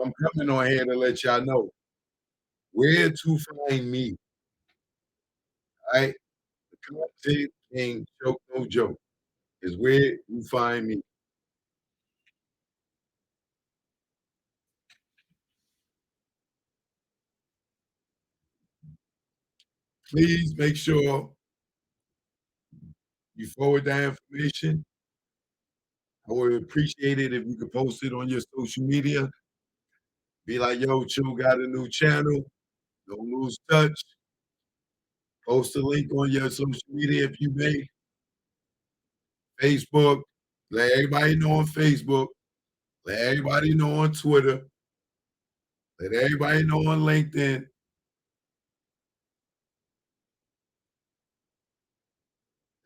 I'm coming on here to let y'all know where to find me, right? The Content King Joke No Joke is where you find me. Please make sure you forward that information. I would appreciate it if you could post it on your social media. Be like, yo, Chill got a new channel. Don't lose touch. Post a link on your social media if you may. Facebook. Let everybody know on Facebook. Let everybody know on Twitter. Let everybody know on LinkedIn.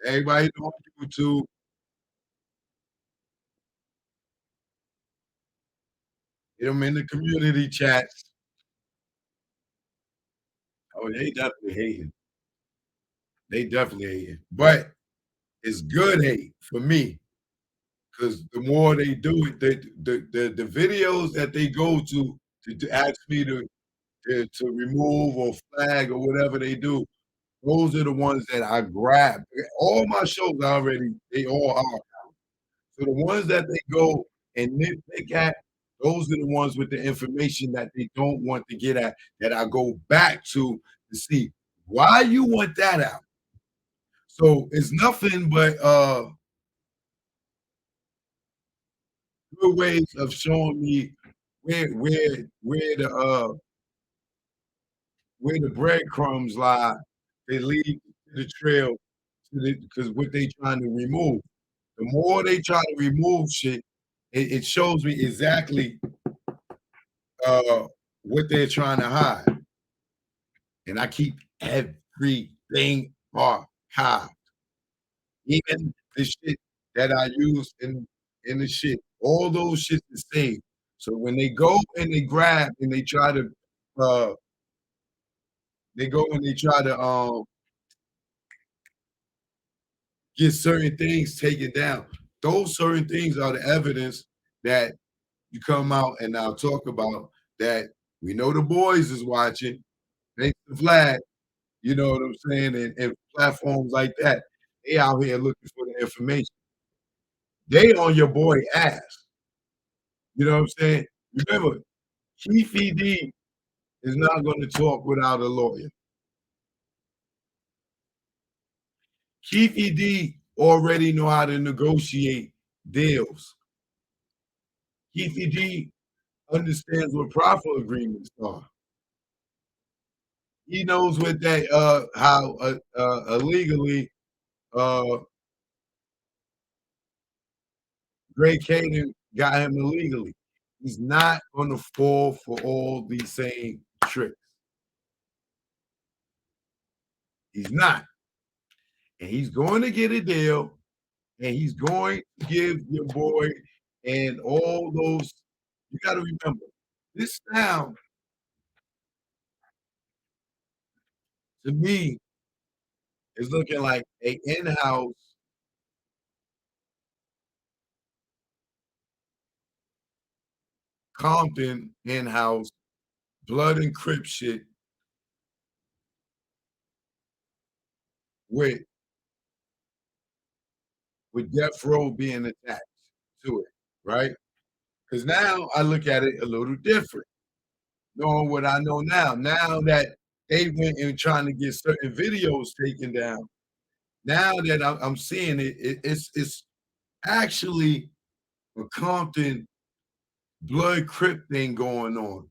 Everybody know on YouTube. Get them in the community chats. Oh, they definitely hating. They definitely hating. But it's good hate for me because the more they do it, the videos that they go to ask me to remove or flag or whatever they do, those are the ones that I grab. All my shows already, they all are. So the ones that they go and nitpick at, those are the ones with the information that they don't want to get at, that I go back to see why you want that out. So it's nothing but good ways of showing me where the breadcrumbs lie. They lead to the trail to because what they trying to remove. The more they try to remove shit, it shows me exactly uh what they're trying to hide. And I keep everything archived. Even the shit that I use in the shit. All those shit is saved. So when they go and they grab and they try to uh they go and they try to get certain things taken down. Those certain things are the evidence that you come out and now talk about that we know the boys is watching. Thanks to Vlad, you know what I'm saying, and platforms like that. They out here looking for the information. They on your boy ass. You know what I'm saying? Remember, Keefe D is not going to talk without a lawyer. Keefe D already know how to negotiate deals. Keefe D understands what profit agreements are. He knows what that how illegally uh Greg Caden got him illegally. He's not gonna fall for all these same tricks. He's not. And he's going to get a deal, and he's going to give your boy and all those. You got to remember, this sound to me is looking like a in-house Compton in-house blood and crip shit with Death Row being attached to it, right? Because now I look at it a little different, knowing what I know now. Now that they went and trying to get certain videos taken down, now that I'm seeing it, it's actually a Compton blood crip thing going on,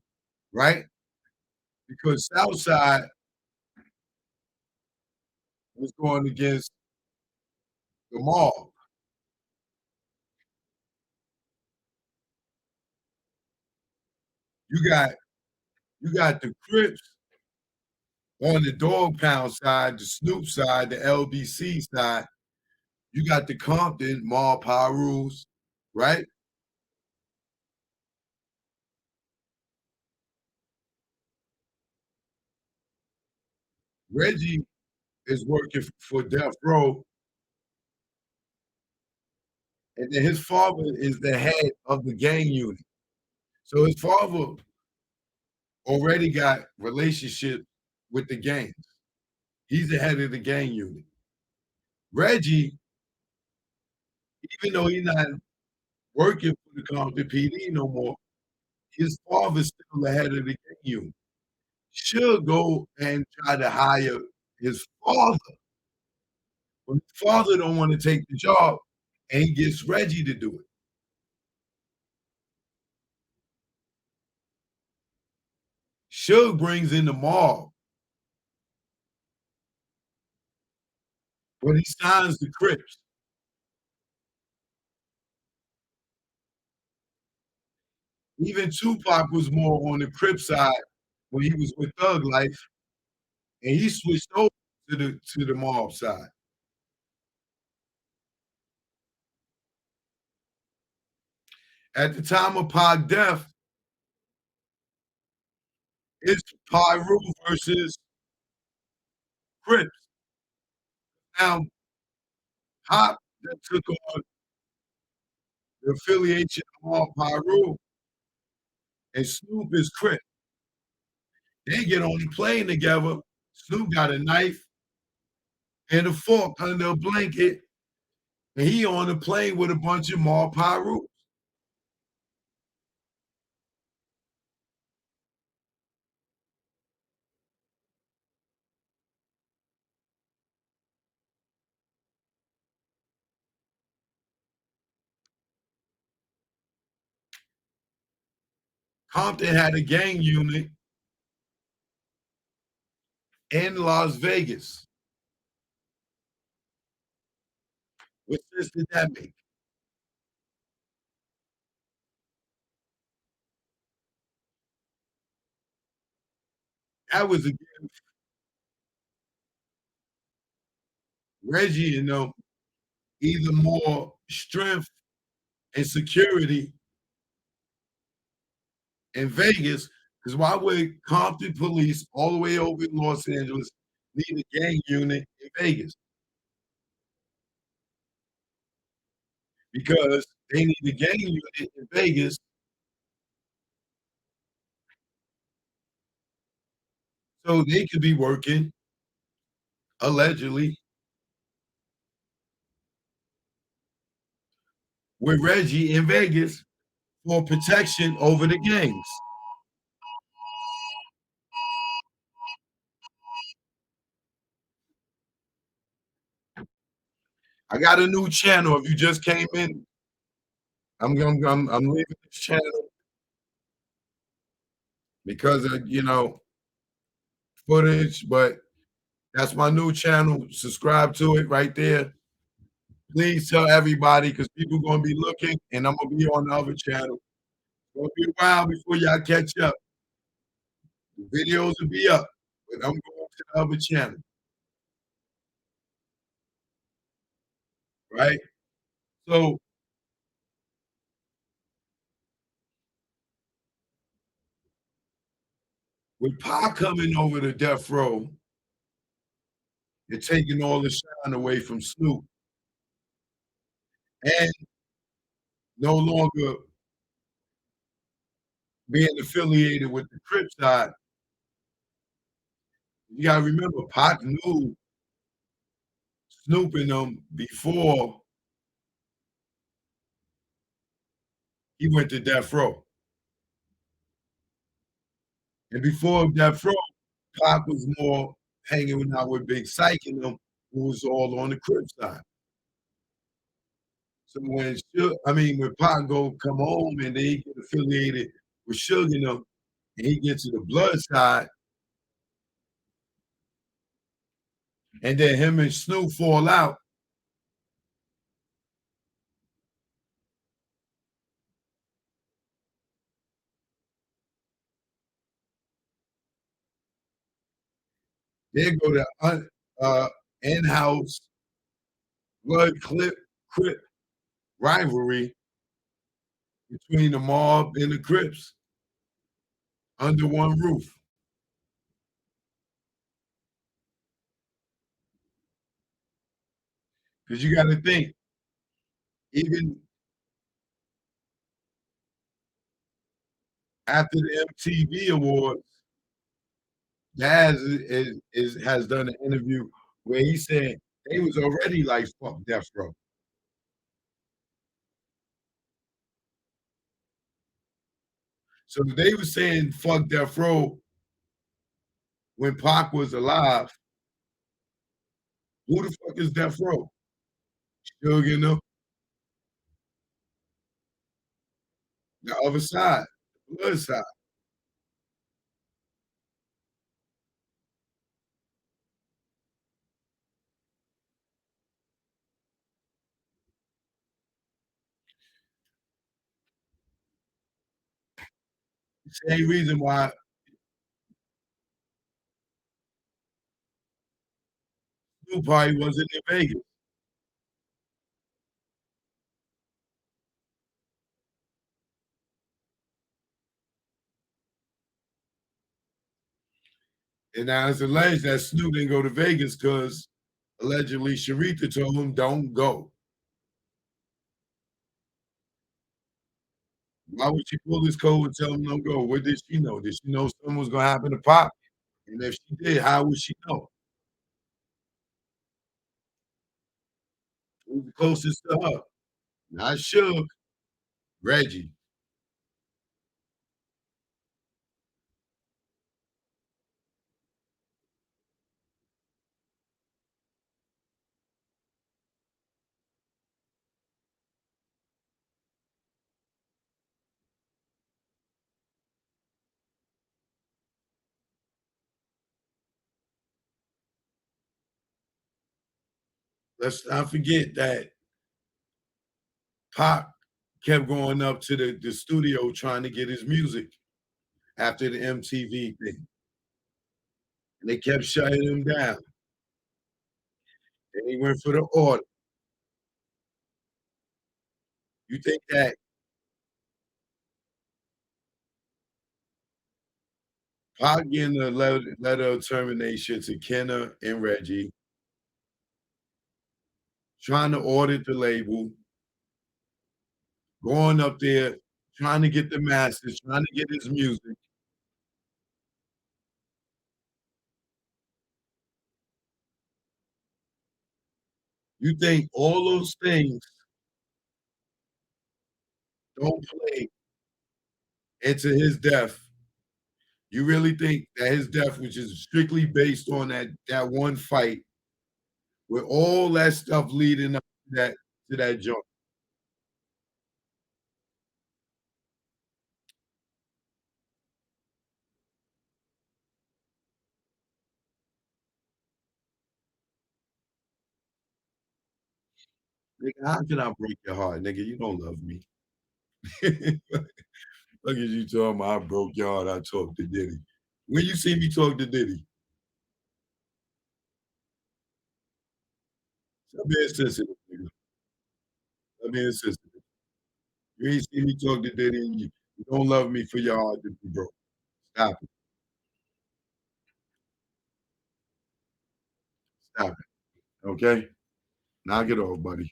right? Because Southside was going against the mob. You got you got the Crips on the Dog Pound side, the Snoop side, the LBC side. You got the Compton mob power rules, right? Reggie is working for Death Row, and then his father is the head of the gang unit. So his father already got relationship with the gangs. He's the head of the gang unit. Reggie, even though he's not working for the Compton PD no more, his father's still the head of the gang unit. Should go and try to hire his father, but his father don't want to take the job, and he gets Reggie to do it. Suge brings in the mob, but he signs the Crips. Even Tupac was more on the Crip side when he was with Thug Life, and he switched over to the mob side. At the time of Pac death, it's Pyru versus Crips. Now, Pac that took on the affiliation of all Pyru, and Snoop is Crip. They get on the plane together. Snoop got a knife and a fork under a blanket, and he on the plane with a bunch of Mar Pyru. Compton had a gang unit in Las Vegas. What sense did that make? That was to give Reggie, either more strength and security in Vegas. Because why would Compton police all the way over in Los Angeles need a gang unit in Vegas? Because they need a gang unit in Vegas so they could be working allegedly with Reggie in Vegas for protection over the gangs. I got a new channel. If you just came in, I'm leaving this channel because of footage, but that's my new channel. Subscribe to it right there. Please tell everybody because people gonna be looking, and I'm gonna be on the other channel. It's gonna be a while before y'all catch up. The videos will be up, but I'm going to the other channel, right? So with Pac coming over to Death Row and taking all the shine away from Snoop and no longer being affiliated with the Crip side, you gotta remember Pac knew Snoop and them before he went to Death Row. And before Death Row, Pac was more hanging out with Big Syke and them, who was all on the Crip side. So when Pac go come home and they get affiliated with Suge and them, and he gets to the blood side, and then him and Snoop fall out, they go to in-house blood Crip rivalry between the mob and the Crips under one roof. Because you got to think, even after the MTV Awards, Daz has done an interview where he said they was already like, "Fuck Death Row." So they was saying, "Fuck Death Row" when Pac was alive. Who the fuck is Death Row? Suge and them, the other side, the blood side. Same reason why Snoop probably wasn't in Vegas. And now it's alleged that Snoop didn't go to Vegas because allegedly Sharita told him, "Don't go." Why would she pull his code and tell him don't go? What did she know? Did she know something was gonna happen to Pop? And if she did, how would she know? Who's the closest to her? Not Suge, Reggie. Let's not forget that Pop kept going up to the studio trying to get his music after the MTV thing. And they kept shutting him down. And he went for the order. You think that Pac getting a letter of termination to Kenna and Reggie, trying to audit the label, going up there, trying to get the masters, trying to get his music. You think all those things don't play into his death? You really think that his death, which is strictly based on that one fight, with all that stuff leading up to that joint? Nigga, how can I break your heart, nigga? You don't love me. Look at you talking about I broke your heart, I talked to Diddy. When you see me talk to Diddy, stop being sensitive, nigga. Stop being sensitive. You ain't see me talk to Diddy, and you don't love me for your heart to be broke. Stop it. Stop it. Okay? Knock it off, buddy.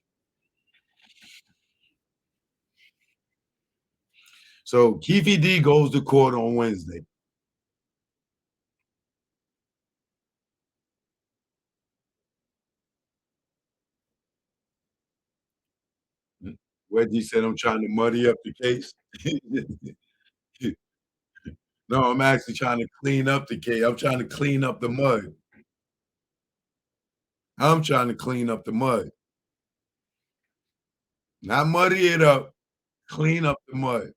So Keefy D goes to court on Wednesday. Reggie said I'm trying to muddy up the case. No, I'm actually trying to clean up the case. I'm trying to clean up the mud. I'm trying to clean up the mud. Not muddy it up, clean up the mud.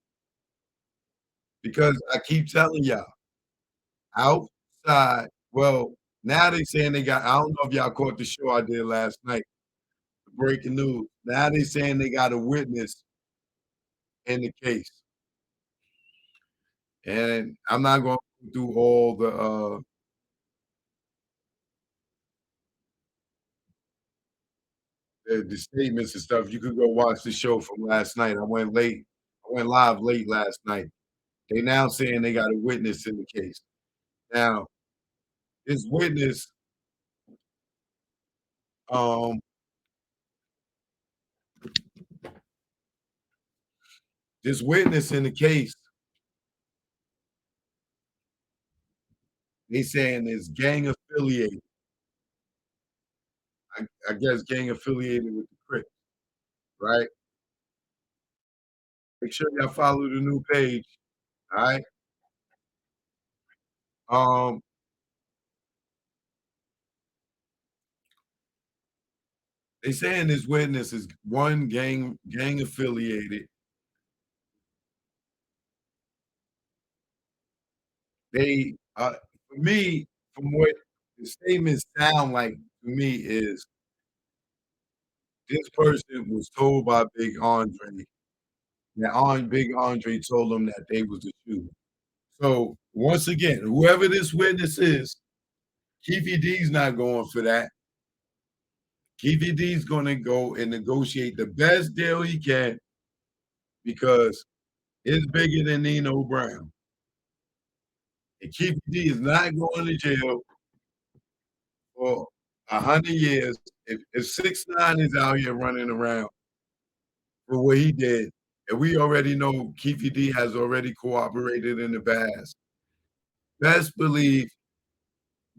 Because I keep telling y'all, outside, well, now they saying they got, I don't know if y'all caught the show I did last night, breaking news. Now they saying they got a witness in the case. And I'm not going to do all the statements and stuff. You could go watch the show from last night. I went late. I went live late last night. They now saying they got a witness in the case. Now, this witness, um, this witness in the case They saying it's gang affiliated. I guess gang affiliated with the Crips, right? Make sure y'all follow the new page, alright? Um, they saying this witness is one gang affiliated. They, for me, from what the statements sound like to me is this person was told by Big Andre that Big Andre told them that they was the shooter. So once again, whoever this witness is, Keefy D's not going for that. Keefy D's gonna go and negotiate the best deal he can because it's bigger than Nino Brown. And Keefy D is not going to jail for 100 years. If 6ix9ine is out here running around for what he did, and we already know Keefy D has already cooperated in the past, best believe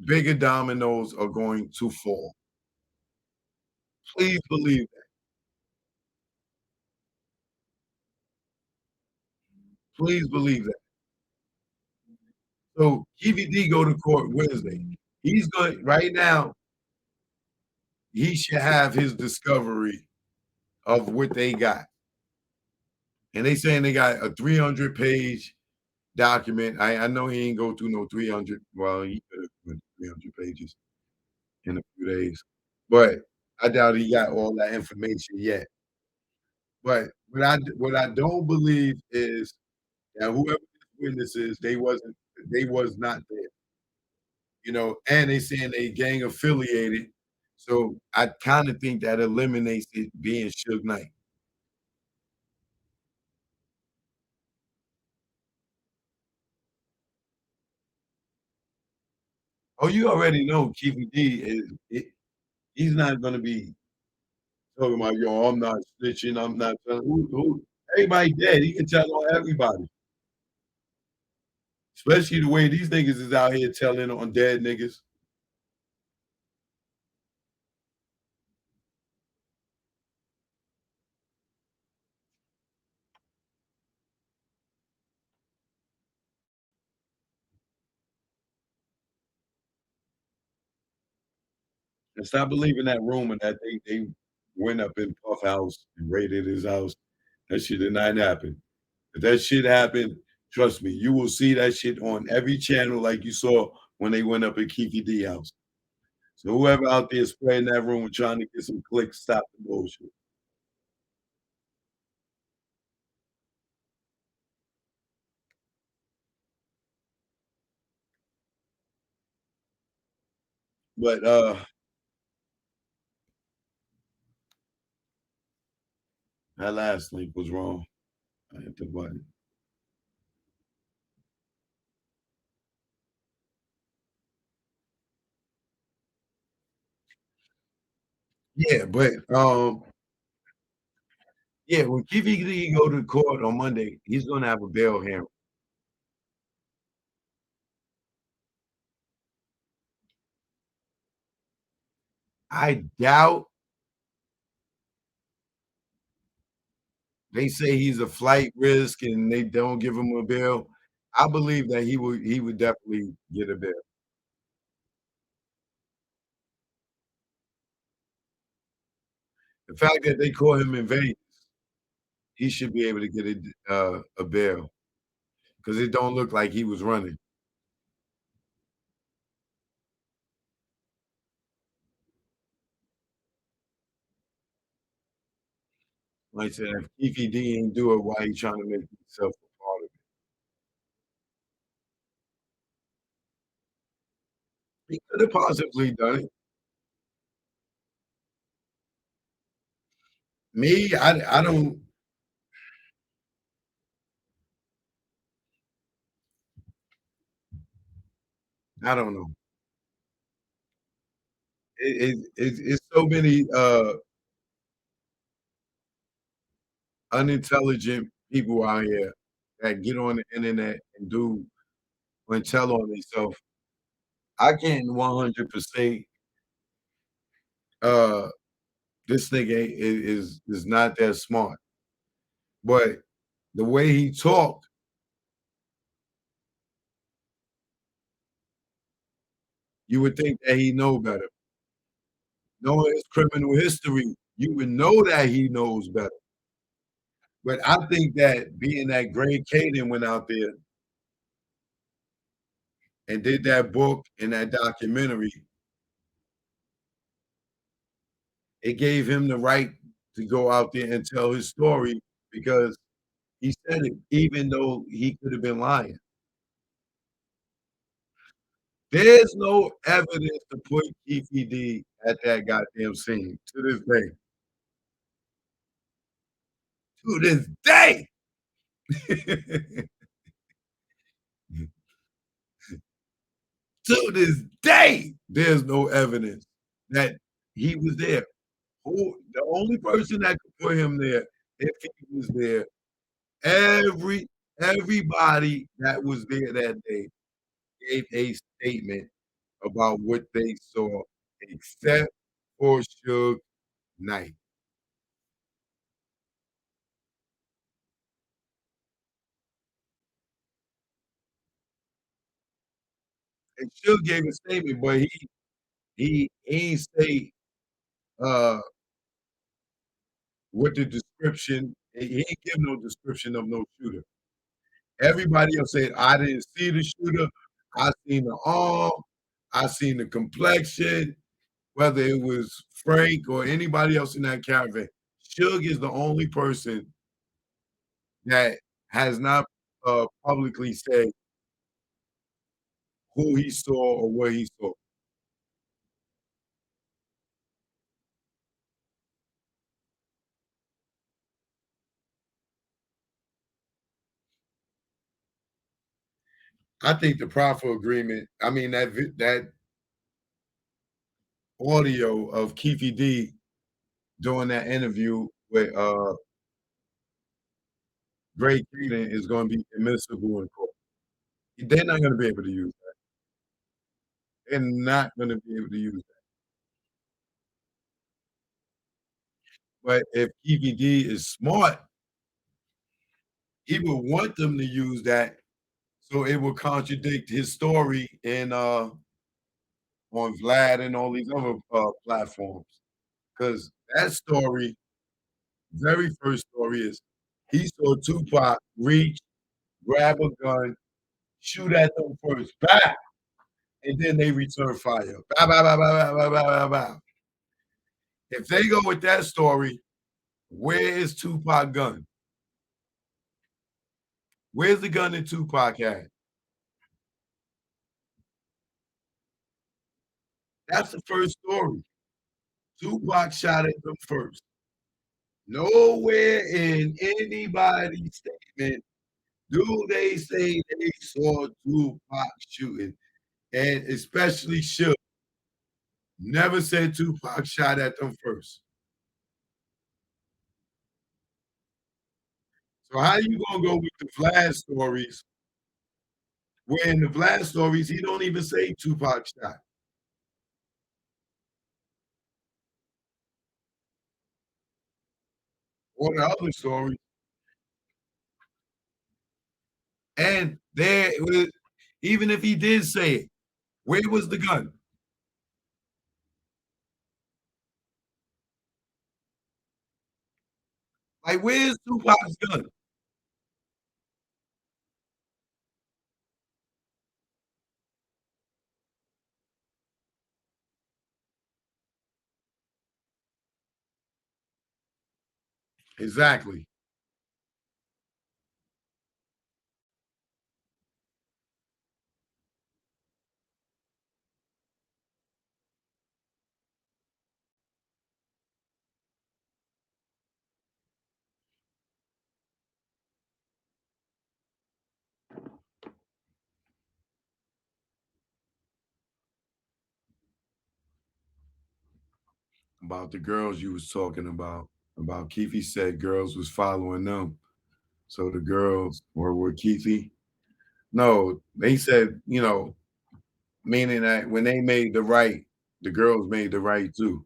bigger dominoes are going to fall. Please believe that. Please believe that. So Keefy D go to court Wednesday. He's going right now. He should have his discovery of what they got, and they saying they got a 300-page document. I know he ain't go through no 300. Well, he could have went 300 pages in a few days, but I doubt he got all that information yet. But what I don't believe is that whoever this witness is, they was not there, and they saying they gang affiliated. So I kind of think that eliminates it being Suge Knight. Oh, you already know Keefy D he's not gonna be talking about, "Yo, I'm not snitching, I'm not telling" who everybody dead, he can tell on everybody, especially the way these niggas is out here telling on dead niggas. And stop believing that rumor that they went up in Puff house and raided his house. That shit did not happen. If that shit happened, trust me, you will see that shit on every channel like you saw when they went up at Keefy D house. So whoever out there spreading that rumor trying to get some clicks, stop the bullshit. But that last link was wrong. I hit the button. Yeah, but yeah, when Keefe Lee go to court on Monday, he's gonna have a bail hearing. I doubt they say he's a flight risk and they don't give him a bail. I believe that he would definitely get a bail. The fact that they caught him in Vegas, he should be able to get a bail because it don't look like he was running. Like I said, if Keefe D ain't do it, why he trying to make himself a part of it? He could have possibly done it. Me, I don't know. It's so many unintelligent people out here that get on the internet and do and tell on themselves. I can't 100% uh this nigga is not that smart. But the way he talked, you would think that he know better. Knowing his criminal history, you would know that he knows better. But I think that being that Greg Caden went out there and did that book and that documentary, it gave him the right to go out there and tell his story because he said it, even though he could have been lying. There's no evidence to put Keefe D at that goddamn scene to this day. To this day! To this day, there's no evidence that he was there. The only person that could put him there, if he was there, every everybody that was there that day gave a statement about what they saw, except for Suge Knight. And Suge gave a statement, but he ain't say, uh, what the description he ain't give no description of no shooter. Everybody else said, "I didn't see the shooter. I seen the arm. I seen the complexion," whether it was Frank or anybody else in that caravan. Suge is the only person that has not, publicly said who he saw or what he saw. I think the proffer agreement I mean, that audio of Keefe D doing that interview with, Greg Kading is gonna be admissible in court. They're not gonna be able to use that. They're not gonna be able to use that. But if Keefe D is smart, he would want them to use that so it will contradict his story in, on Vlad and all these other, platforms. Because that story, very first story is he saw Tupac reach, grab a gun, shoot at them first, "Bah!" And then they return fire. "Bow, bow, bow, bow, bow, bow, bow, bow." If they go with that story, where is Tupac gun? Where's the gun that Tupac had? That's the first story. Tupac shot at them first. Nowhere in anybody's statement do they say they saw Tupac shooting, and especially Suge never said Tupac shot at them first. So how you gonna go with the Vlad stories, where in the Vlad stories, he don't even say Tupac shot, or the other stories, and there was even if he did say it, where was the gun? Like, where's Tupac's gun? Exactly. About the girls you was talking about Keefe said girls was following them. So the girls were with Keefe. No, they said, meaning that when they made the right, the girls made the right too.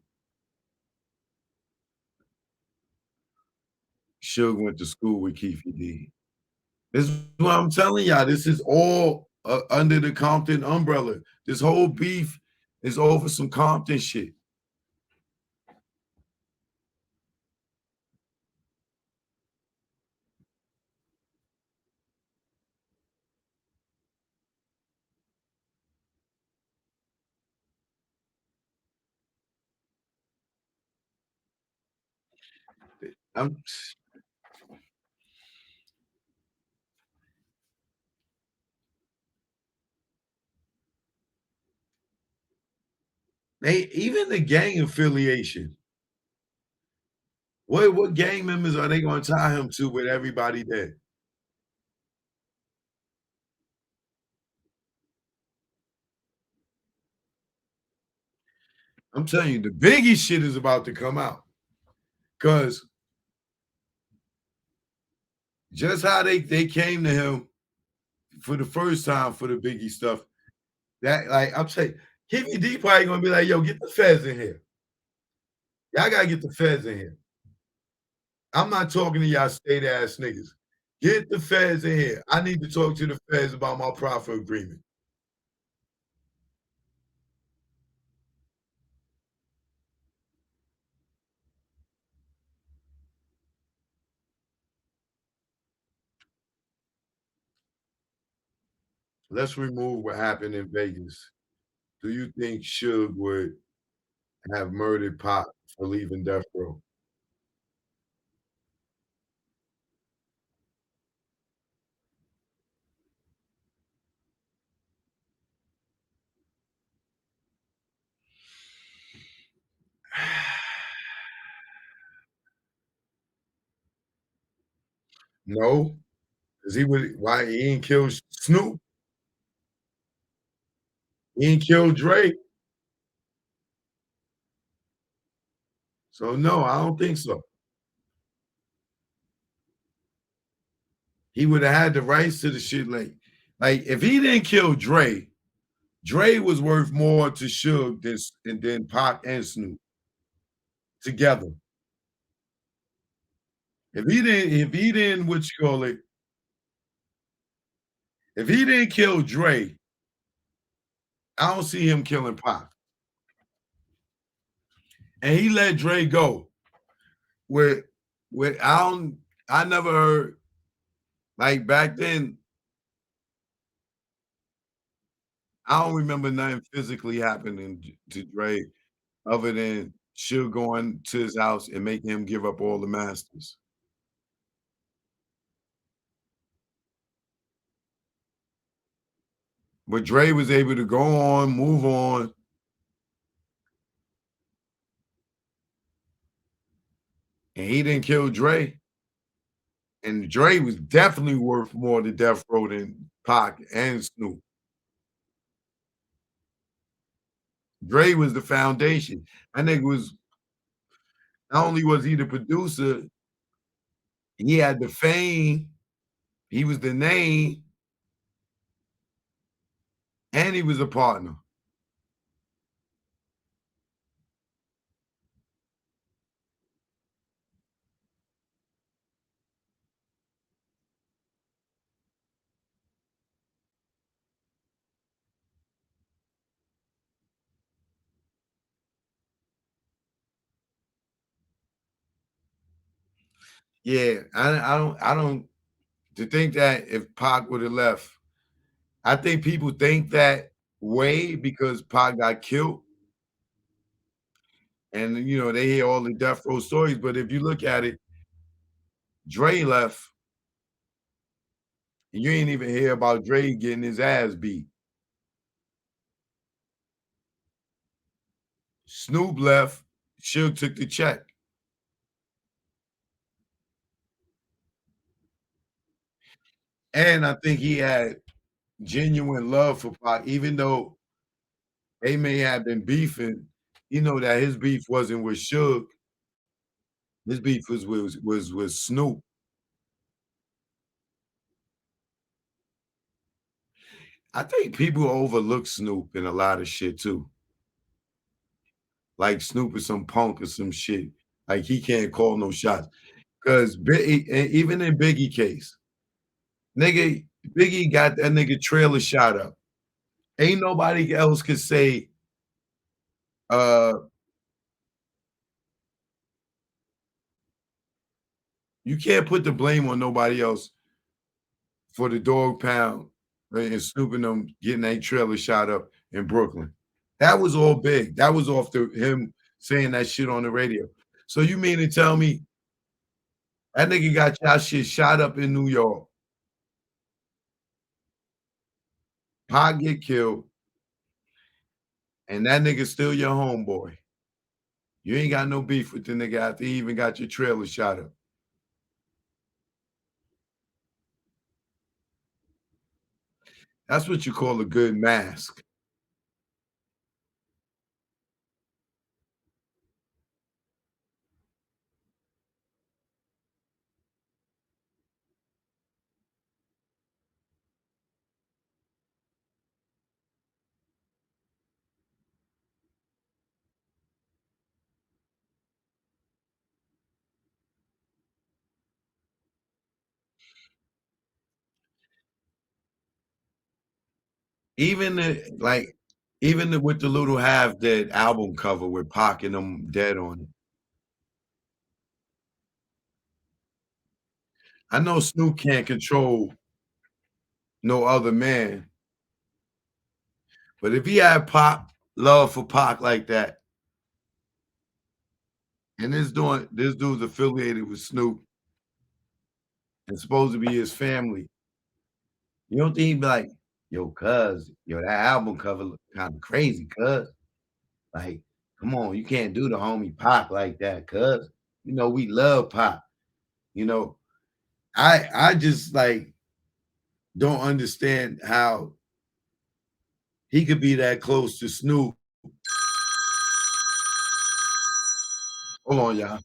Suge went to school with Keefe D. This is what I'm telling y'all. This is all under the Compton umbrella. This whole beef is over some Compton shit. I'm they even the gang affiliation. What gang members are they gonna tie him to with everybody dead? I'm telling you, the Biggie shit is about to come out. Cause just how they came to him for the first time for the Biggie stuff, that like I'm saying, Kimmy D probably gonna be like, yo, get the feds in here. Y'all gotta get the feds in here. I'm not talking to y'all state ass niggas. Get the feds in here. I need to talk to the feds about my profit agreement. Let's remove what happened in Vegas. Do you think Suge would have murdered Pop for leaving Death Row? No, because he would why he ain't kill Snoop, he ain't kill Drake. So no, I don't think so. He would have had the rights to the shit like if he didn't kill Dre, Dre was worth more to Suge than Pac and Snoop together. If he didn't what you call it, if he didn't kill Dre, I don't see him killing Pac. And he let Dre go. With I never heard like back then, I don't remember nothing physically happening to Dre other than Suge going to his house and making him give up all the masters. But Dre was able to go on, move on, and he didn't kill Dre. And Dre was definitely worth more to Death Row than Pac and Snoop. Dre was the foundation. I think was not only was he the producer, he had the fame, he was the name, and he was a partner. Yeah, I don't to think that if Pac would have left, I think people think that way because Pac got killed, and they hear all the death row stories. But if you look at it, Dre left, and you ain't even hear about Dre getting his ass beat. Snoop left, Suge took the check, and I think he had genuine love for Pac, even though they may have been beefing. That his beef wasn't with Suge, his beef was with Snoop. I think people overlook Snoop in a lot of shit too. Like Snoop is some punk or some shit. Like he can't call no shots. Cause even in Biggie case, nigga, Biggie got that nigga trailer shot up. Ain't nobody else could say, uh, you can't put the blame on nobody else for the dog pound and Snoop and them getting that trailer shot up in Brooklyn. That was all big. That was off the him saying that shit on the radio. So you mean to tell me that nigga got y'all shit shot up in New York, Pac get killed, and that nigga still your homeboy. You ain't got no beef with the nigga after he even got your trailer shot up. That's what you call a good mask. Even with the little half dead album cover with Pac and them dead on it. I know Snoop can't control no other man, but if he had Pac love for Pac like that, and this dude's affiliated with Snoop and supposed to be his family, you don't think he'd be like, "Yo, cuz, yo, that album cover look kinda crazy, cuz. Like, come on, you can't do the homie Pac like that, cuz. You know, we love Pac." You know, I just, like, don't understand how he could be that close to Snoop. Hold on, y'all.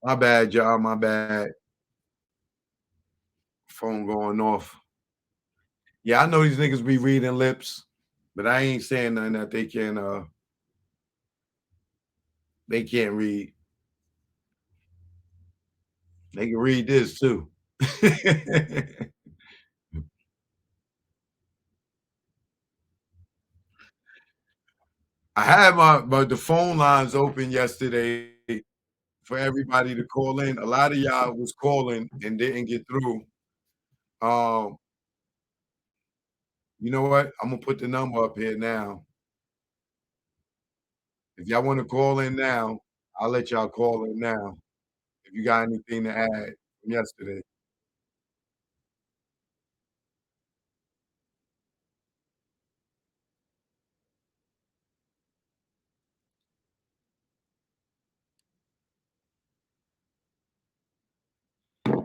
My bad, y'all. My bad. Phone going off. Yeah, I know these niggas be reading lips, but I ain't saying nothing that they can't read. They can read this too. I had my the phone lines open yesterday for everybody to call in. A lot of y'all was calling and didn't get through. Um, you know what? I'm gonna put the number up here now. If y'all want to call in now, I'll let y'all call in now. If you got anything to add from yesterday. Let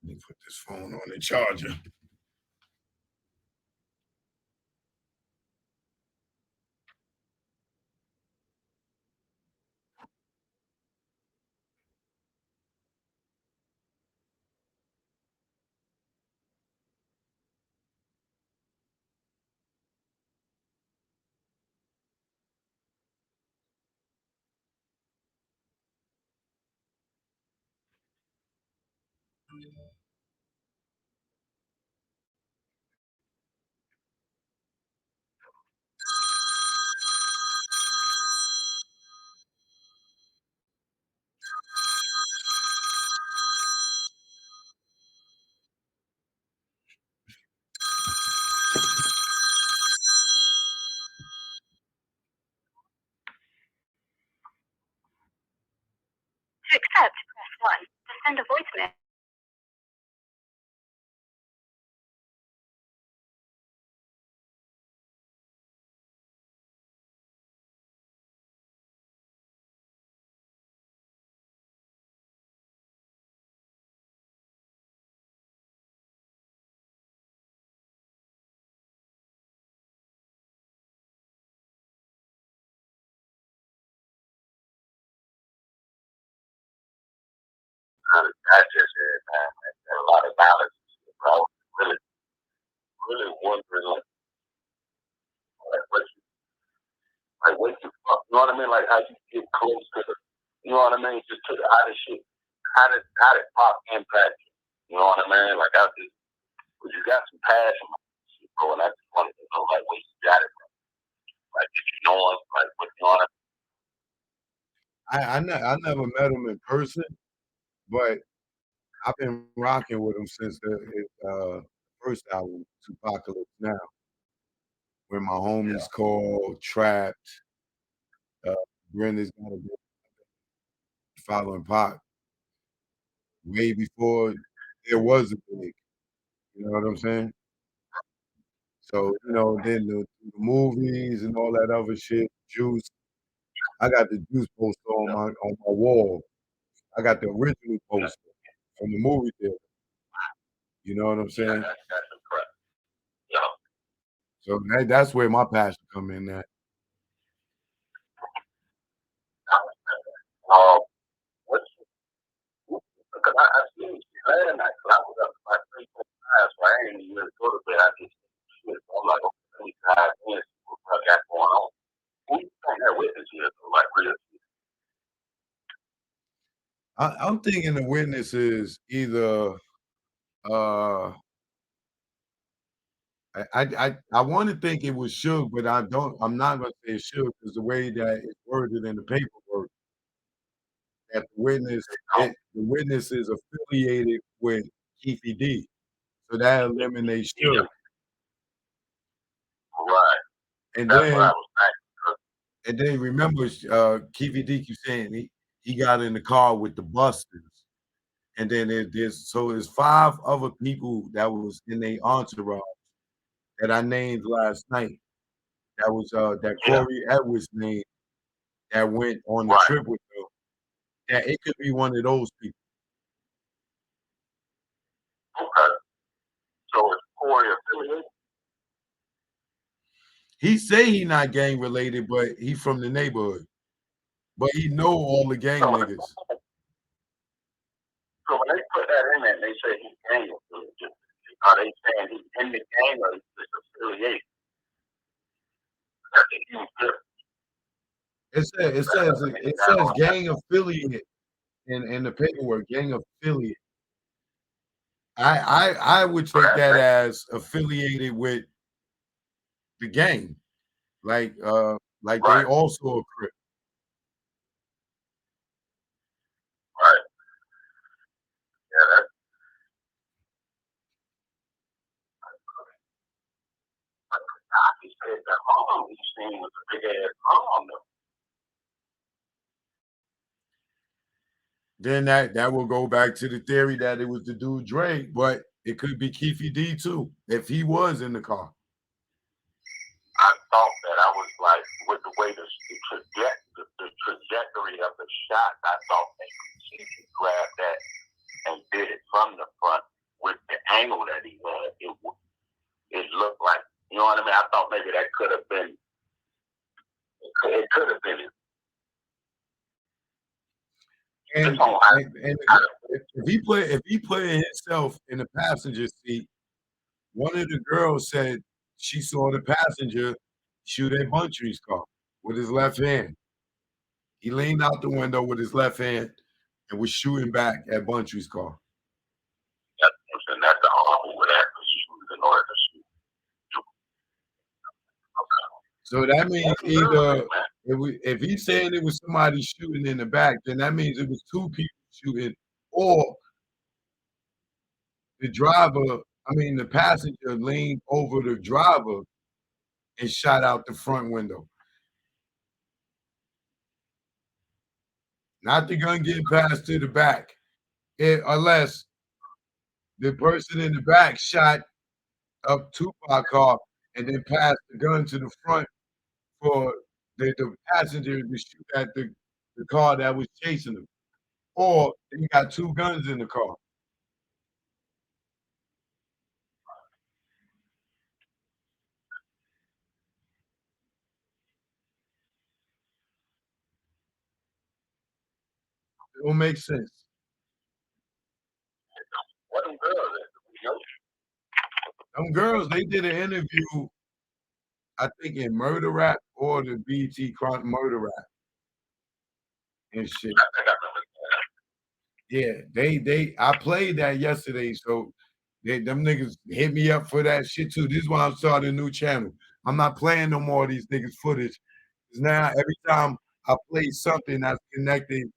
me put this phone on the charger. To accept, press 1. To send a voicemail. That's just it, man. There's a lot of balance, bro. Really, really wondering like what you fuck, you know what I mean? Like how you get close to the, you know what I mean? Just to the how this shit, how did pop impact you? You know what I mean? Like I just, cause you got some passion, bro, and I just wanted to know like where you got it from. Like if you know him, like what you know what I mean? I never met him in person, but I've been rocking with him since first album, Tupacalypse Now, where my homies Yeah. called, trapped, uh, Brenda's gotta be following Pac way before there was a big, you know what I'm saying? So, then the movies and all that other shit, Juice. I got the Juice poster on my wall. I got the original poster from the movie theater. You know what I'm Yeah, saying? that's impressive. Yeah. So that's where my passion come in at. Um, what's because I seen you last night. 'Cause I was up like 3 4 times, so I ain't even really go to bed. I just shit. So I'm like, okay, let me try again. See what I got going on. Who you think that witness is? So like, real. I'm thinking the witness is either uh I want to think it was Suge, but I'm not gonna say it's Suge because the way that it's worded in the paperwork that the witness is affiliated with Keefy D. So that eliminates Yeah, Suge. right. And That's what I then was thinking. and then remember Keefy D keeps saying he got in the car with the busters. And then there's 5 other people that was in their entourage that I named last night. That was that Yeah, Corey Edwards named that went on the right. trip with them. That it could be one of those people. Okay. So it's Corey affiliated. He say he not gang related, but he from the neighborhood. But he know all the gang So niggas. So when they put that in there, they say he's gang affiliated. Are they saying he's in the gang or he's just affiliated? That's a huge difference. It says gang affiliate in the paperwork, gang affiliate. I would take that as affiliated with the gang, like they also a Crip. Right. Yeah, that's he said the home he seen was a big ass home though. Then that will go back to the theory that it was the dude Dre, but it could be Keefy D too, if he was in the car. I thought that I was like, with the way the trajectory of the shot, I thought maybe he grabbed that and did it from the front with the angle that he had. It looked like, you know what I mean? I thought maybe that could have been, it could have been it. And if he put himself in the passenger seat, one of the girls said she saw the passenger shoot at Buntry's car with his left hand. He leaned out the window with his left hand and was shooting back at Buntry's car. And that's the awful with that in order to shoot. So that means either if he's saying it was somebody shooting in the back, then that means it was two people shooting, or the passenger leaned over the driver and shot out the front window. Not the gun getting passed to the back, unless the person in the back shot up Tupac car and then passed the gun to the front for the passenger to shoot at the car that was chasing him. Or he got two guns in the car. It don't make sense. What them girls Them girls, they did an interview, I think in Murder Rap or the BT Murder Rap and shit. Yeah, I played that yesterday, so them niggas hit me up for that shit too. This is why I'm starting a new channel. I'm not playing no more of these niggas footage. Cause now every time I play something that's connected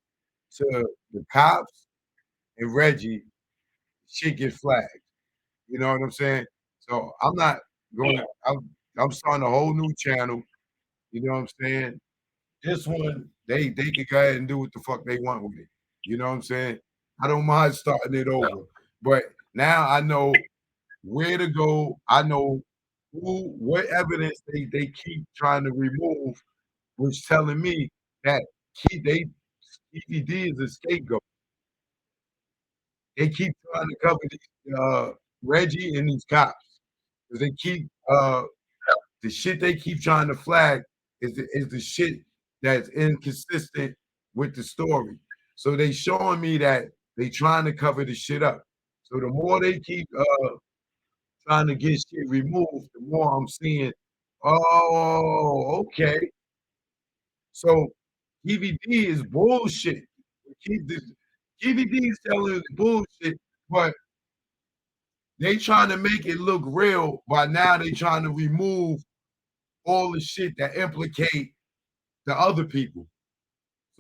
to the cops and Reggie, shit gets flagged. You know what I'm saying? So I'm not going to. I'm starting a whole new channel. You know what I'm saying? This one, they can go ahead and do what the fuck they want with it. You know what I'm saying? I don't mind starting it over. But now I know where to go. I know what evidence they keep trying to remove, which telling me that EPD is a scapegoat. They keep trying to cover these Reggie and these cops. Because they keep the shit they keep trying to flag is the shit that's inconsistent with the story. So they showing me that they trying to cover the shit up. So the more they keep trying to get shit removed, the more I'm seeing, oh, okay. So DVD is bullshit. Keep this DVD is telling us bullshit, but they trying to make it look real, but now they trying to remove all the shit that implicate the other people.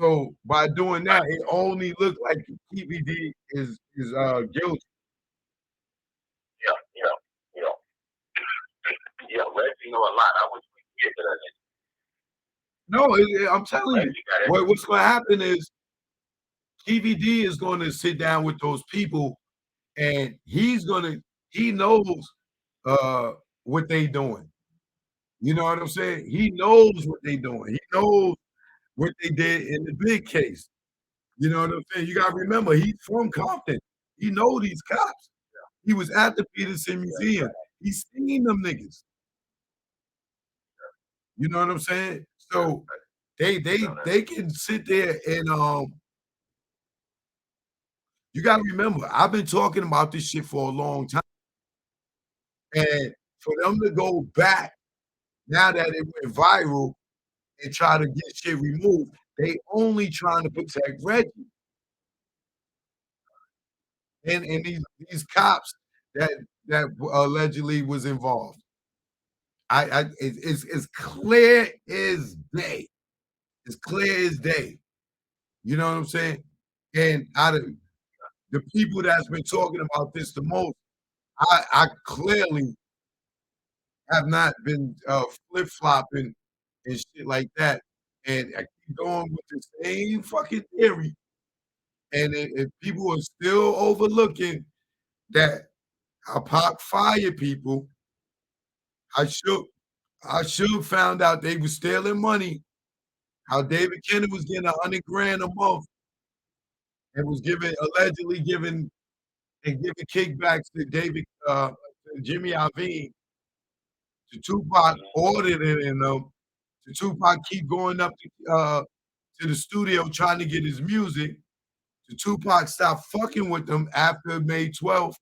So by doing that, it only looks like TVD is guilty. Yeah, Reggie know a lot. I wish we could get to that. No, I'm telling you, what's going to happen is TVD is going to sit down with those people, and he knows what they doing. You know what I'm saying? He knows what they doing. He knows what they did in the big case. You know what I'm saying? You got to remember, he's from Compton. He know these cops. He was at the Peterson Museum. He's seen them niggas. You know what I'm saying? So they can sit there and You gotta remember, I've been talking about this shit for a long time. And for them to go back now that it went viral and try to get shit removed, they only trying to protect Reggie and these cops that allegedly was involved. It's clear as day. It's clear as day. You know what I'm saying? And out of the people that's been talking about this the most, I clearly have not been flip-flopping and shit like that. And I keep going with the same fucking theory. And if people are still overlooking that how Pac fired people, I should found out they was stealing money, how David Kennedy was getting 100 grand a month and was allegedly giving kickbacks to to Jimmy Iovine, to Tupac auditing them, to Tupac keep going up to the studio trying to get his music, to Tupac stop fucking with them after May 12th,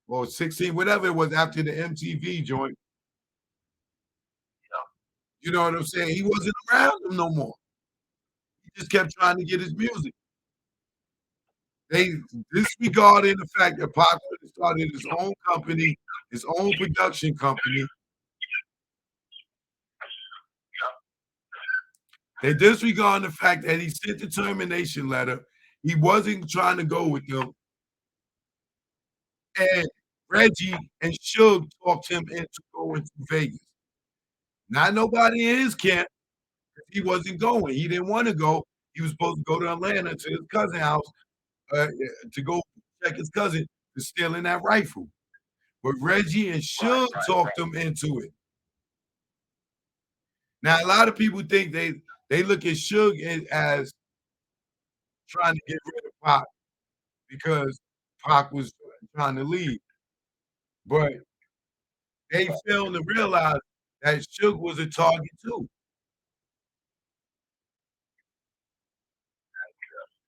or 16, whatever it was after the MTV joint. You know what I'm saying? He wasn't around them no more. He just kept trying to get his music. They disregarded the fact that Pac started his own company, his own production company. They disregard the fact that he sent the termination letter. He wasn't trying to go with them. And Reggie and Suge talked him into going to Vegas. Not nobody in his camp. He wasn't going. He didn't want to go. He was supposed to go to Atlanta to his cousin's house to go check his cousin for stealing that rifle. But Reggie and Suge talked him into it. Now, a lot of people think they look at Suge as trying to get rid of Pac because Pac was trying to leave. But they failed to realize that Suge was a target too.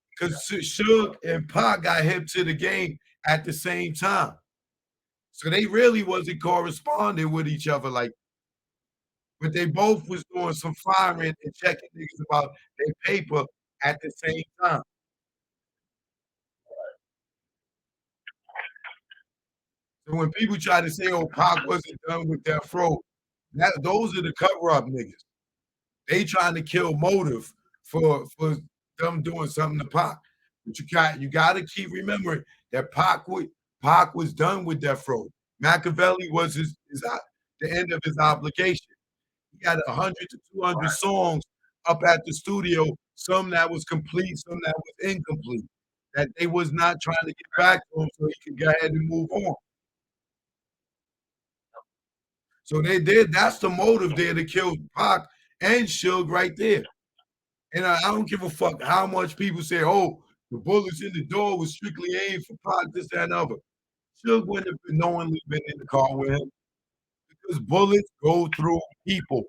Because Suge and Pac got hip to the game at the same time. So they really wasn't corresponding with each other like, but they both was doing some firing and checking niggas about their paper at the same time. So when people try to say, "Oh, Pac wasn't done with Death Row," those are the cover-up niggas. They trying to kill motive for them doing something to Pac. But you got to keep remembering that Pac was done with Death Row. Machiavelli was the end of his obligation. He had 100 to 200 songs up at the studio, some that was complete, some that was incomplete, that they was not trying to get back to him so he could go ahead and move on. So they did. That's the motive there to kill Pac and Suge right there. And I don't give a fuck how much people say, "Oh, the bullets in the door was strictly aimed for Pac, this, that, and other." Suge wouldn't have knowingly been in the car with him because bullets go through people.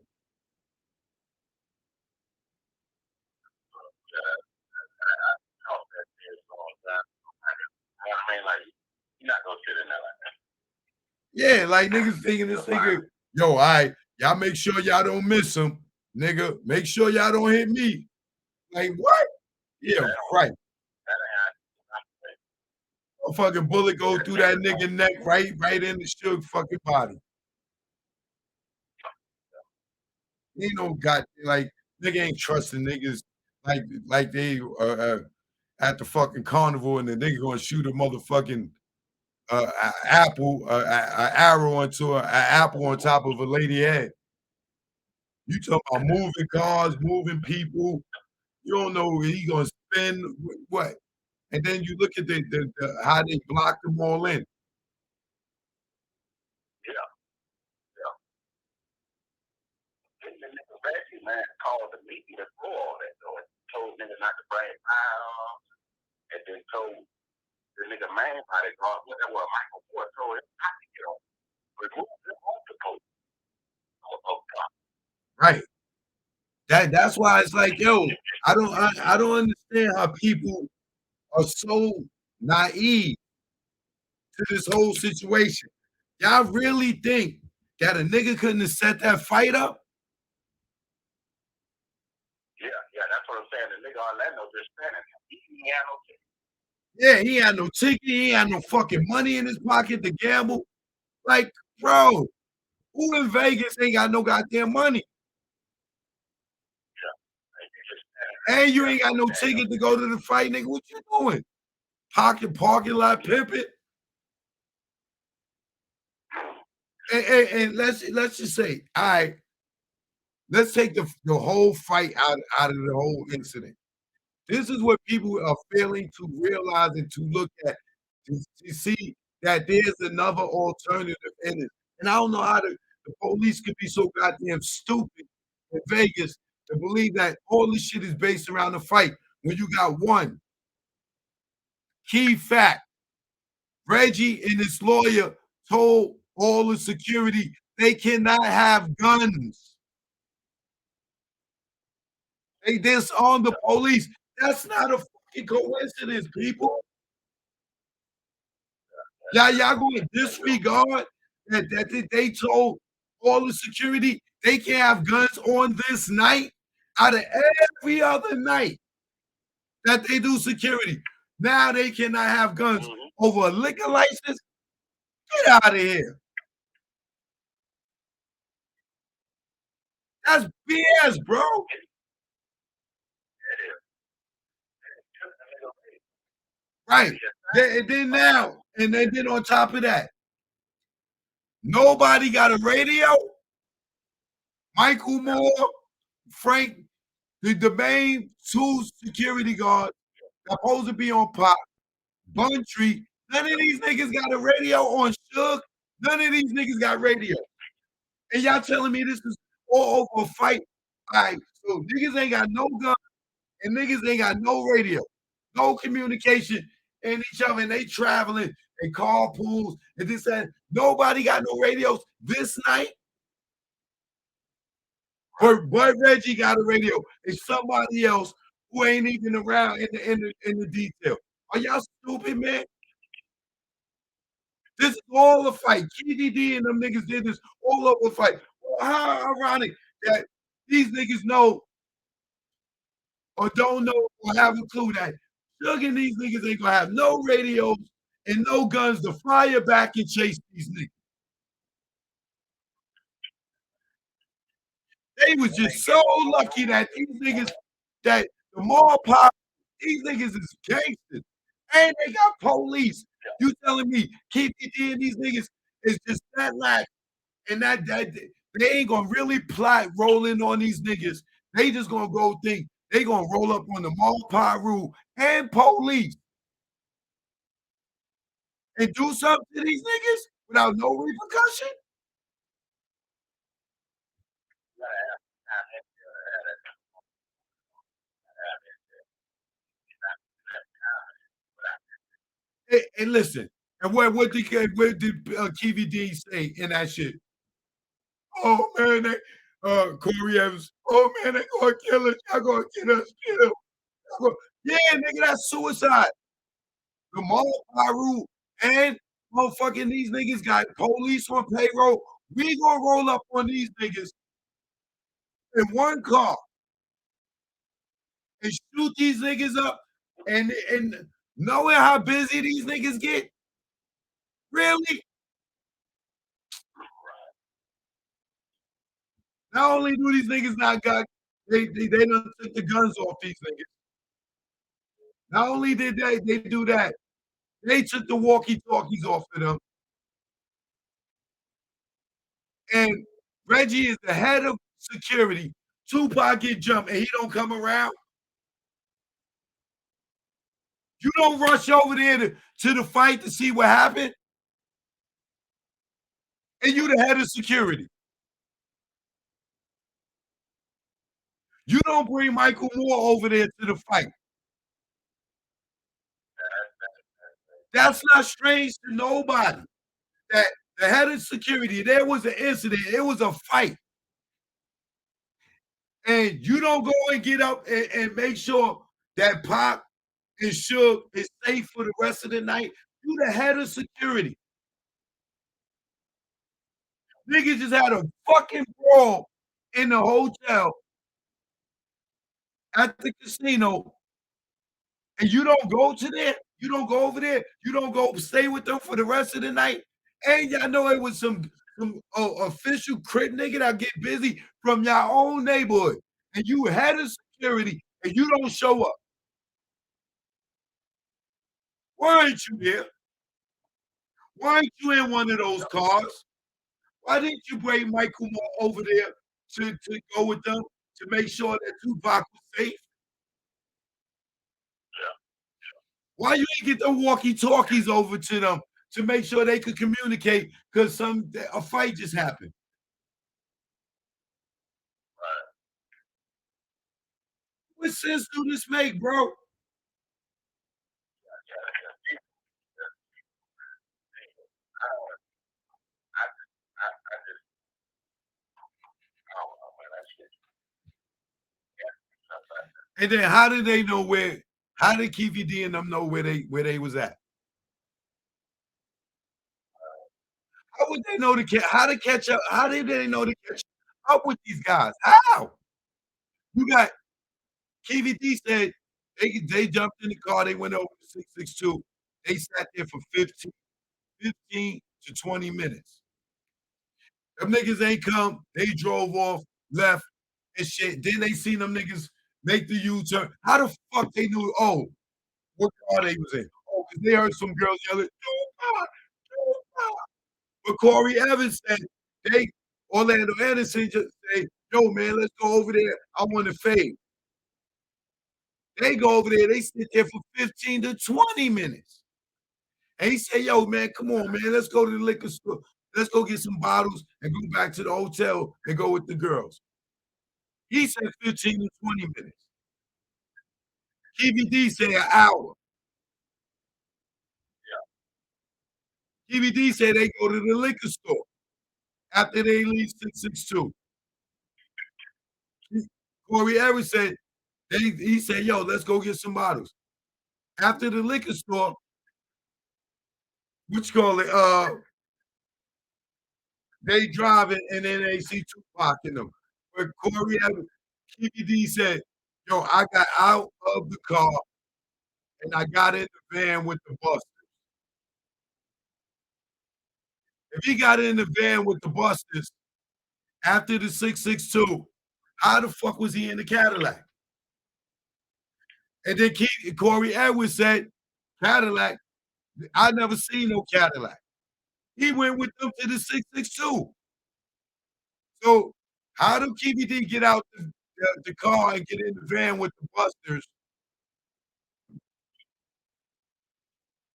Yeah, like niggas thinking this nigga, yo, all right, y'all make sure y'all don't miss him, nigga. Make sure y'all don't hit me. Like what? Yeah, right. A fucking bullet go through that nigga neck, right in the Suge fucking body. Ain't no like nigga ain't trusting niggas like they at the fucking carnival and the nigga gonna shoot a motherfucking arrow into an apple on top of a lady head. You talking about moving cars, moving people. You don't know where he gonna spin what. And then you look at the how they blocked them all in. Reggie, man, called the meeting before all that, though, and told niggas not to bring firearms, and then told the nigga man bodyguard, whatever Michael Ford told him not to get on, remove him off the post. Right. That's why it's like, yo, I don't understand how people are so naive to this whole situation. Y'all really think that a nigga couldn't have set that fight up? Yeah, that's what I'm saying. The nigga Orlando just standing there. He had no ticket. Yeah, he had no ticket. He had no fucking money in his pocket to gamble. Like, bro, who in Vegas ain't got no goddamn money? And you ain't got no ticket to go to the fight, nigga. What you doing? Parking lot pimping? And let's just say, all right, let's take the whole fight out of the whole incident. This is what people are failing to realize and to look at to see that there's another alternative in it. And I don't know how the police could be so goddamn stupid in Vegas to believe that all this shit is based around the fight when you got one key fact. Reggie and his lawyer told all the security they cannot have guns. They disarmed the police. That's not a fucking coincidence, people. Y'all going to disregard that they told all the security they can't have guns on this night out of every other night that they do security. Now they cannot have guns over a liquor license. Get out of here. That's BS, bro. Right. And then on top of that, nobody got a radio. Michael Moore, Frank, the main two security guards that supposed to be on Pop, Buntree, none of these niggas got a radio on Suge. None of these niggas got radio. And y'all telling me this is all over a fight? All right, so niggas ain't got no gun and niggas ain't got no radio, no communication in each other, and they traveling and carpools and this and nobody got no radios this night. But Reggie got a radio. It's somebody else who ain't even around in the detail. Are y'all stupid, man? This is all a fight. KDD and them niggas did this all over a fight. Well, how ironic that these niggas know or don't know or have a clue that Suge and these niggas ain't gonna have no radios and no guns to fire back and chase these niggas. They was just so lucky that these niggas, that the mall pop, these niggas is gangsters. And they got police. You telling me KPD and these niggas is just that lax and that they ain't gonna really plot rolling on these niggas. They just gonna go think they gonna roll up on the mall Pyru and police and do something to these niggas without no repercussion. And listen, and what did KVD say in that shit? Oh man, Corey Evans. Oh man, they gonna kill us. Y'all gonna get us. Get us. Yeah, nigga, that's suicide. The mall Pyru and motherfucking these niggas got police on payroll. We gonna roll up on these niggas in one car and shoot these niggas up and knowing how busy these niggas get. Really? Not only do these niggas not got, they done took the guns off these niggas. Not only did they do that, they took the walkie-talkies off of them. And Reggie is the head of security. Tupac get jumped and he don't come around. You don't rush over there to the fight to see what happened. And you the head of security. You don't bring Michael Moore over there to the fight. That's not strange to nobody. That the head of security, there was an incident. It was a fight. And you don't go and get up and make sure that Pac and Suge is safe for the rest of the night. You the head of security. Niggas just had a fucking brawl in the hotel at the casino, and you don't go to there. You don't go over there. You don't go stay with them for the rest of the night. And y'all know it was some official crit nigga that get busy from your own neighborhood, and you head of security, and you don't show up. Why ain't you there? Why ain't you in one of those cars? Why didn't you bring Michael Moore over there to go with them to make sure that Tupac was safe? Why you ain't get the walkie-talkies over to them to make sure they could communicate because a fight just happened? What sense do this make, bro? And then how did they know where? How did Keefy D and them know where they was at? How would they know how to catch up? How did they know to catch up with these guys? How? You got Keefy D said they jumped in the car, they went over to 662. They sat there for 15 to 20 minutes. Them niggas ain't come. They drove off, left, and shit. Then they seen them niggas make the U-turn. How the fuck they knew? Oh, what car they was in? Oh, because they heard some girls yelling, "Tupac, Tupac." But Corey Evans said Orlando Anderson just say, "Yo, man, let's go over there. I want to fade." They go over there. They sit there for 15 to 20 minutes. And he said, "Yo, man, come on, man. Let's go to the liquor store. Let's go get some bottles and go back to the hotel and go with the girls." He said 15 to 20 minutes. KBD said an hour. KBD said they go to the liquor store after they leave 662. Corey Evans said he said, "Yo, let's go get some bottles." After the liquor store, what you call it? They driving and then they see Tupac in them. But Corey Evans, KBD said, "Yo, I got out of the car and I got in the van with the busters." If he got in the van with the busters after the 662, how the fuck was he in the Cadillac? And then Corey Edwards said, "Cadillac, I never seen no Cadillac." He went with them to the 662. So how did KBD get out the car and get in the van with the busters?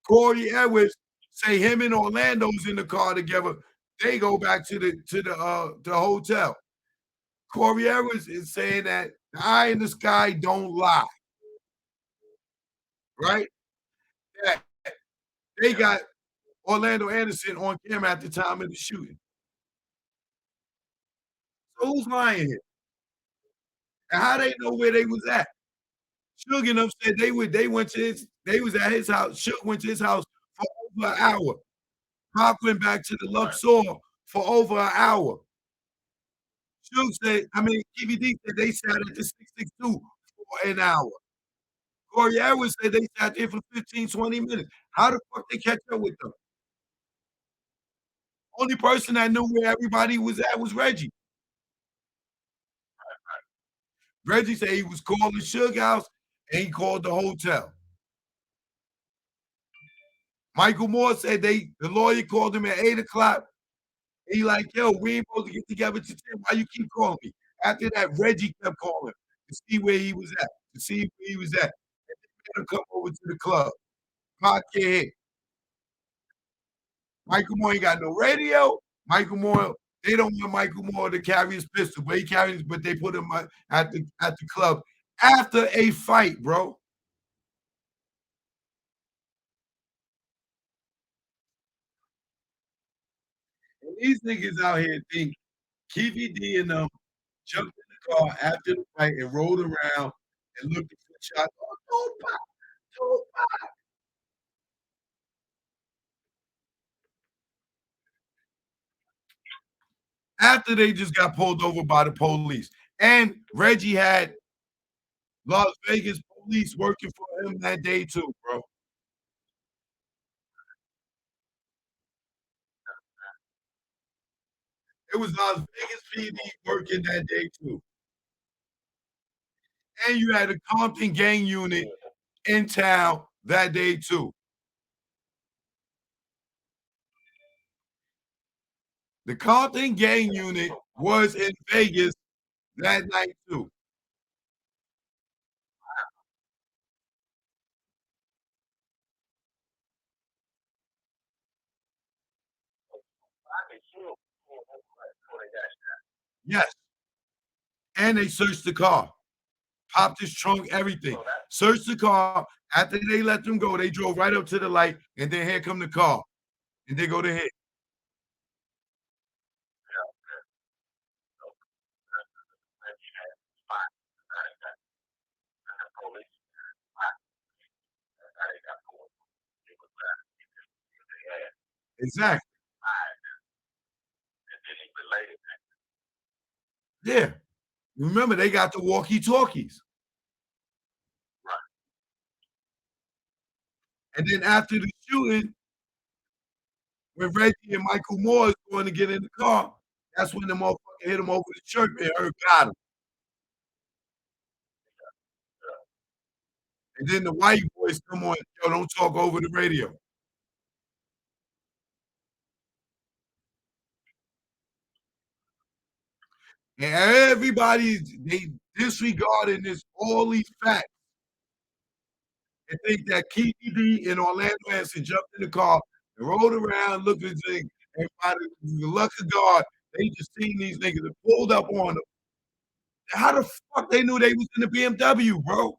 Corey Edwards say him and Orlando's in the car together. They go back to the hotel. Corey Edwards is saying that the eye in the sky don't lie, right? That they got Orlando Anderson on camera at the time of the shooting. So who's lying here? And how they know where they was at? Suge and them said they went to they was at his house. Suge went to his house for over an hour. Pac went back to the Luxor for over an hour. Suge said, I mean, KBD said they sat at the 662 for an hour. Corey Edwards said they sat there for 15, 20 minutes. How the fuck they catch up with them? Only person that knew where everybody was at was Reggie. Reggie said he was calling Suge house and he called the hotel. Michael Moore said the lawyer called him at 8 o'clock. He like, "Yo, we ain't supposed to get together to 10. Why you keep calling me?" After that, Reggie kept calling to see where he was at, to see where he was at. And they made him come over to the club. Pac can't hit. Michael Moore ain't got no radio. Michael Moore, they don't want Michael Moore to carry his pistol, but they put him at the club after a fight, bro. And these niggas out here think KVD and them jumped in the car after the fight and rolled around and looked at the shot. Oh, Tupac, After they just got pulled over by the police. And Reggie had Las Vegas police working for him that day too, bro. It was Las Vegas PD working that day too. And you had a Compton gang unit in town that day too. The Compton gang unit was in Vegas that night too. Yes. And they searched the car, popped his trunk, everything. Searched the car. After they let them go, they drove right up to the light, and then here come the car. And they go to hit. Exactly. Yeah. Remember, they got the walkie-talkies. And then after the shooting, when Reggie and Michael Moore is going to get in the car, that's when the motherfucker hit him over the shirt and Herb got him. And then the white boys come on, yo, don't talk over the radio. And everybody, they disregarding this all these facts and think that KD in Orlando Hanson jumped in the car and rode around looking thing, and by the luck of God, they just seen these niggas and pulled up on them. How the fuck they knew they was in the BMW, bro?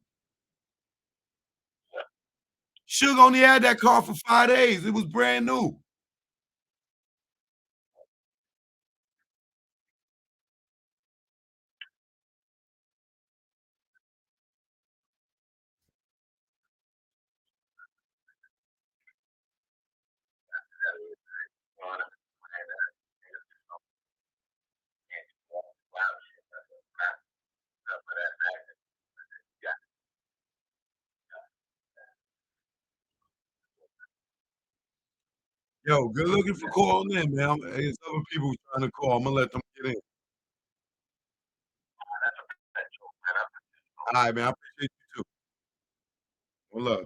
Suge only had that car for 5 days. It was brand new. Yo, good looking for calling in, man. There's other people trying to call. Imma let them get in. Alright, man. I appreciate you too. One love.